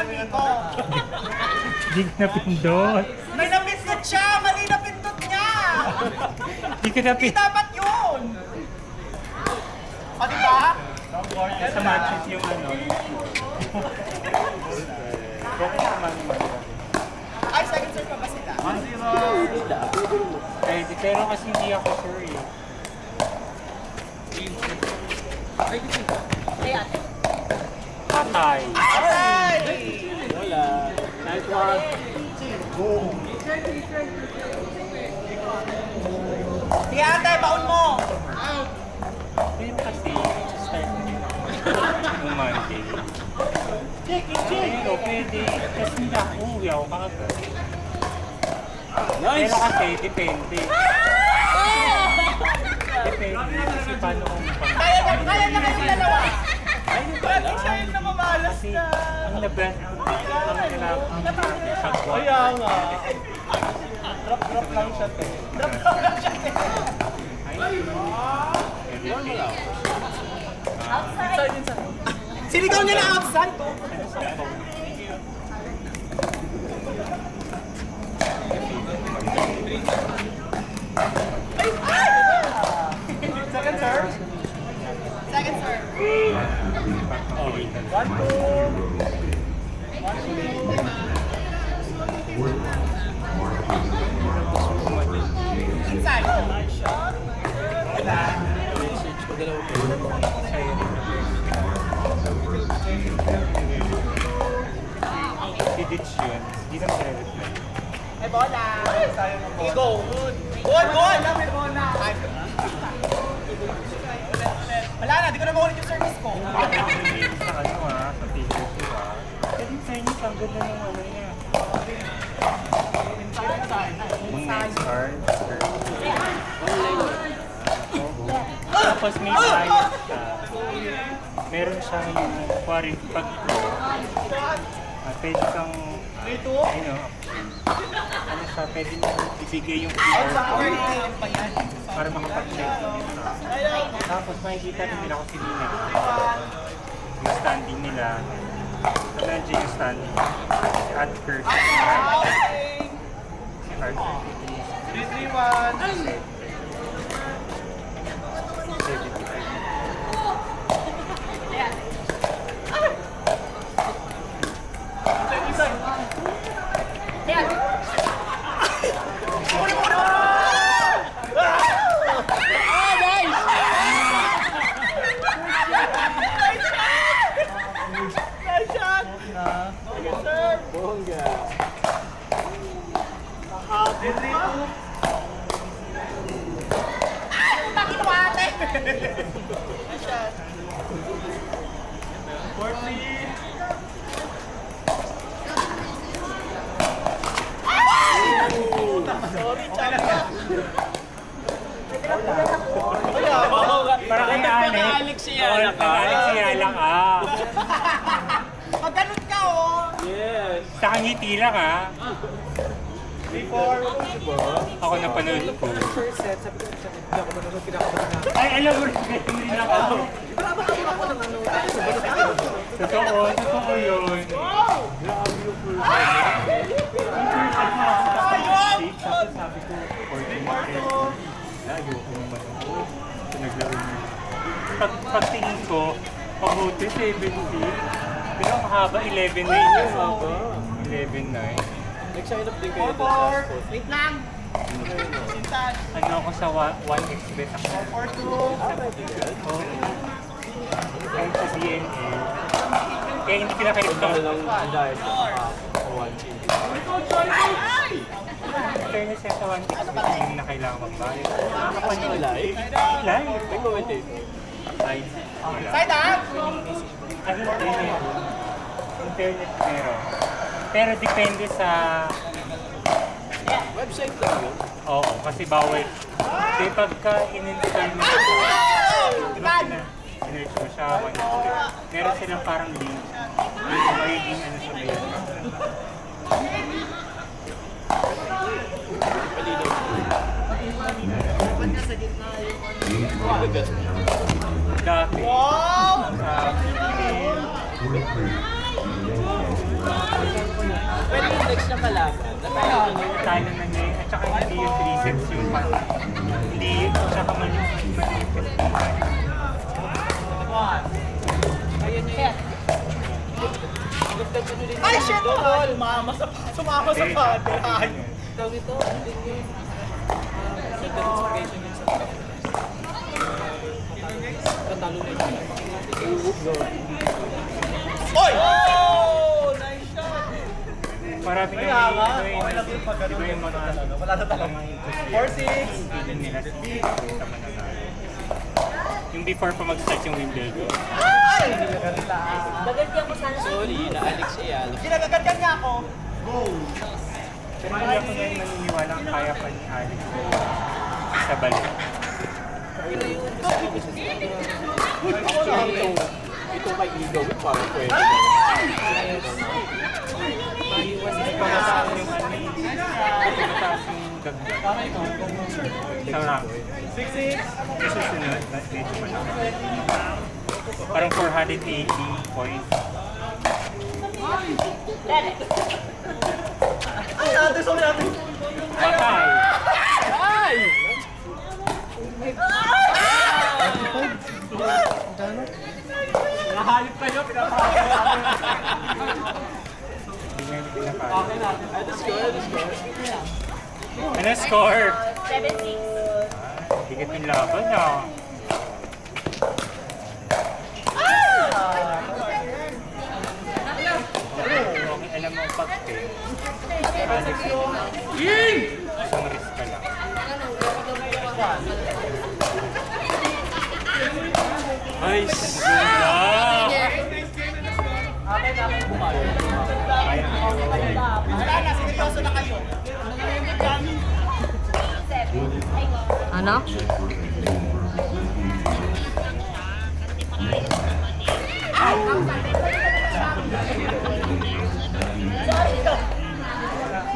Nico. Hindi ka napindot. May napindot siya! Mali na pindot niya! Hindi ka Hindi napindot. dapat yun! O, diba? Sa matches yung ano. Bakit naman yung Ay, second serve pa ba sila? 1-0. Pero kasi hindi ako sure eh. Patay. Ay! Wala. Nice one. Sige ate, baon mo! Yun kasi, start mo yun. Yung Monday. Pero pwede, kasi hindi ako uwi ako kagad. Nice. Pero kasi, depende. Depende kasi paano kung Kaya na kayong dalawa! Bakit siya yung namamalas kasi na? ang labas, ang kailangan sa kwarto. Kaya nga. Drop lang siya, te. Sinigaw niya na outside to. Second serve. Second serve. 1-2. Inside. Ditch yun. Hindi naman nare-reflect. Ay, bola. Sige, go. Good. Wala na, di ko na makulit yung service ko. Sa ano sa figure 2 Pero yung Chinese, ang ganda ng ano niya. Yung next card. Tapos may bias siya. Meron siyang yung quarry pag-pro. Pwede kang, ano siya, pwede mo ibigay yung QR code para makapag-check. Tapos makikita rin nila kung sino na yung standing nila. So, nandiyan yung standing. Si Ad Kirk. Si Arthur. 3-3-1. Para kay Alex siya lang Magganun ka, oh! Yes. Sa ngiti lang 3-4. Ako napanood ko. First set, sabi ko, hindi ako nanonood, kinakabahan na. Ay, alam mo rin ako. Totoo yun. Grabe yung first set. Sabi ko, 40 market. Ayoko naman ako. Naglaro niya. Pagtingin ko, pabuti 70. Pero mahaba 11-9 yun. 11-9. Nag-sign up din kayo doon sa sport. Wait lang. Ano ako sa 1xbet ako. 4-2. Oo. Kahit sa DNL. Kaya hindi kinakalimutan ko. Ang dahil sa 1. Fairness sa 1xbet, hindi na kailangan magbayad. Nakapanood live? Live? May commentator. Ay, wala. Side up! Ay, hindi. Internet meron. Pero depende sa... Website lang yun. Oo, kasi bawal. Kasi pagka in-install mo di ba sinerch mo siya, meron silang parang link. Magiging ano siya yun. Dati. Wow! Sa PBL. Talo na niya at saka hindi yung 3 sets yung hindi tsaka maliit. Ay, shit! Sumama sa pato. Ay. Oy! Oh! Nice shot! Marami Kaya yung nga, iba okay lang yung pag ganun. yung mga Wala na talaga. 4-6. feeling nila sa mananalo. Yung before pa mag-start yung Wimbledon. Bagagyan ko sana. Sorry, na-Alex siya. Ginagaganyan niya ako. Pero hindi ako na naniniwala ang kaya pa ni Alex sa balik. Ito kay Igo, parang pwede. Hindi pa mataas yung ano eh. Hindi pa mataas yung gagawin. Sa rank. 6-6. Yung susunod, medyo malaki. Parang 480 points. Ay, ate, sorry ate. Patay! Ay! Nahalip kayo, pinapakita namin. Hindi nga hindi pinapalo. Okay na. Ano score? Ano score? 7-6. Bigat yung laban ah. Okay, alam mo pag Alex, isang risk ka lang. Ay, sula! Wala na, seryoso na kayo. Ano?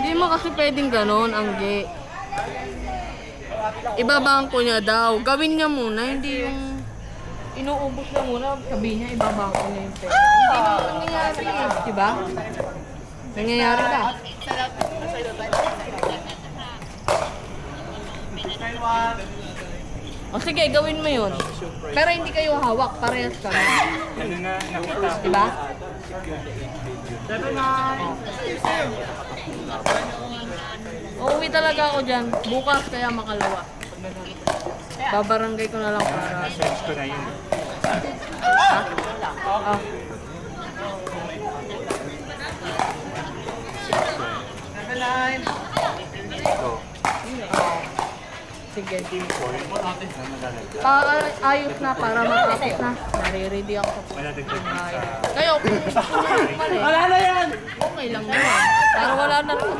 Hindi mo kasi pwedeng ganon, Angge. Ibabangko niya daw. Gawin niya muna, hindi yung inuubos na muna. Sabihin niya, ibabangko niya yung pera. Hindi naman nangyayari eh. Diba? Nangyayari ka. O sige, gawin mo yun. Pero hindi kayo hawak, parehas kami. Ano na nakita ko? Diba? 7-9. Uuwi talaga ako dyan. Bukas kaya makalawa. Babarangay ko na lang para. Search ko na yun. Ha? Ah. 7-9. Ito. Sige. Team 4. Na malalagdag. Ayos na para matapos na. Nare-ready ako. Malalagdag din sa... Kayo, Wala na yan! okay lang naman. Para wala na rin.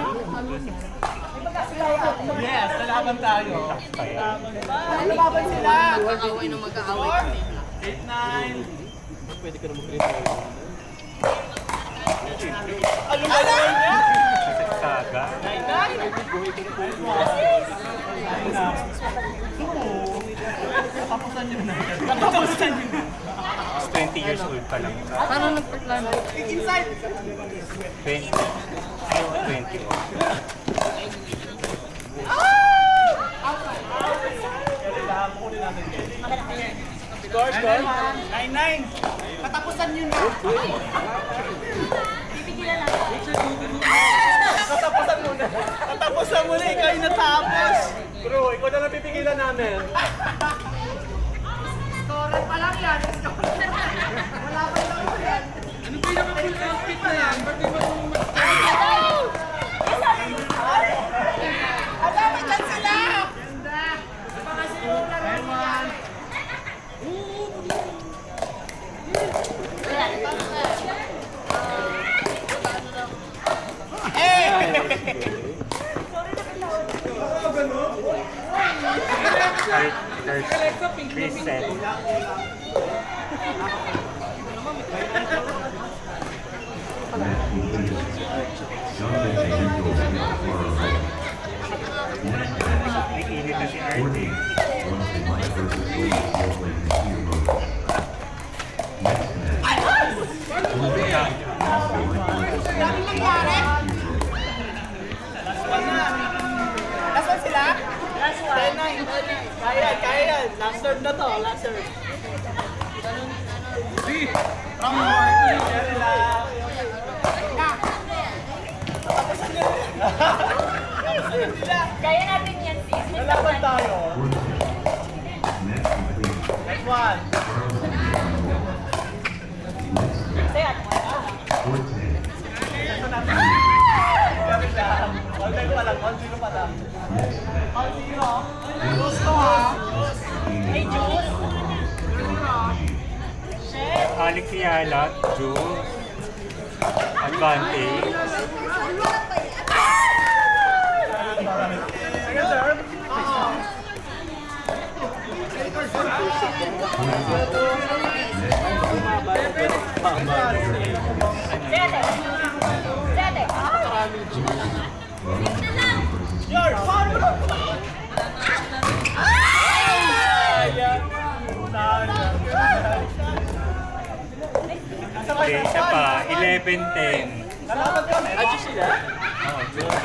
Yes, lalaban tayo. Kaya. Lalaban sila. Mag-aaway na mag-aaway. 8-9. Pwede ka na mag-green tayo. Ano ba naman yan? Kasagsaga. Tapusan nyo na. 20 years old pa lang. Paano nagpaplano? Inside. 20. Ay, 20. Score, score. 9-9. Katapusan nyo na. Katapusan muna. Katapusan mo na, ikaw yung natapos. Bro, ikaw na lang pipigilan namin. Reset. Nakiinit na si Arte. Kaya yan. Last serve na to, last serve. Kaya natin yan, sis. May Lalaban tawanan. tayo. Next one. Kaya, ano nga? Gamit lang. All time pa lang, 1-0 pa lang. 1-0. Gusto ha. May juice. Shit. Alex Yala, Jules. Advantage. Second serve. Sete. Sete. Yard, paano mo? Sayang. Sayang. Okay, isa pa. 11-10. Nalaban kami. Adyo sila? Oh, Jules.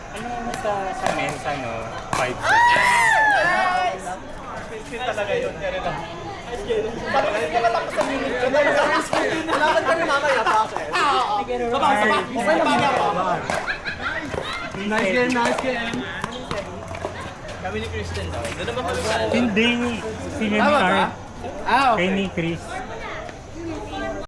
Ano naman sa mensa, no? 5-6. Spin talaga yun. Kaya lang. Parang hindi ka matapos sa minute. Nalaban kami mamaya pa ako. Sabang, sabang. Okay na bagay ako. Nice game, nice game. Kami ni Kristen daw. Doon naman kami sa... Hindi. Si Nencar. Ah, Kay ni Chris.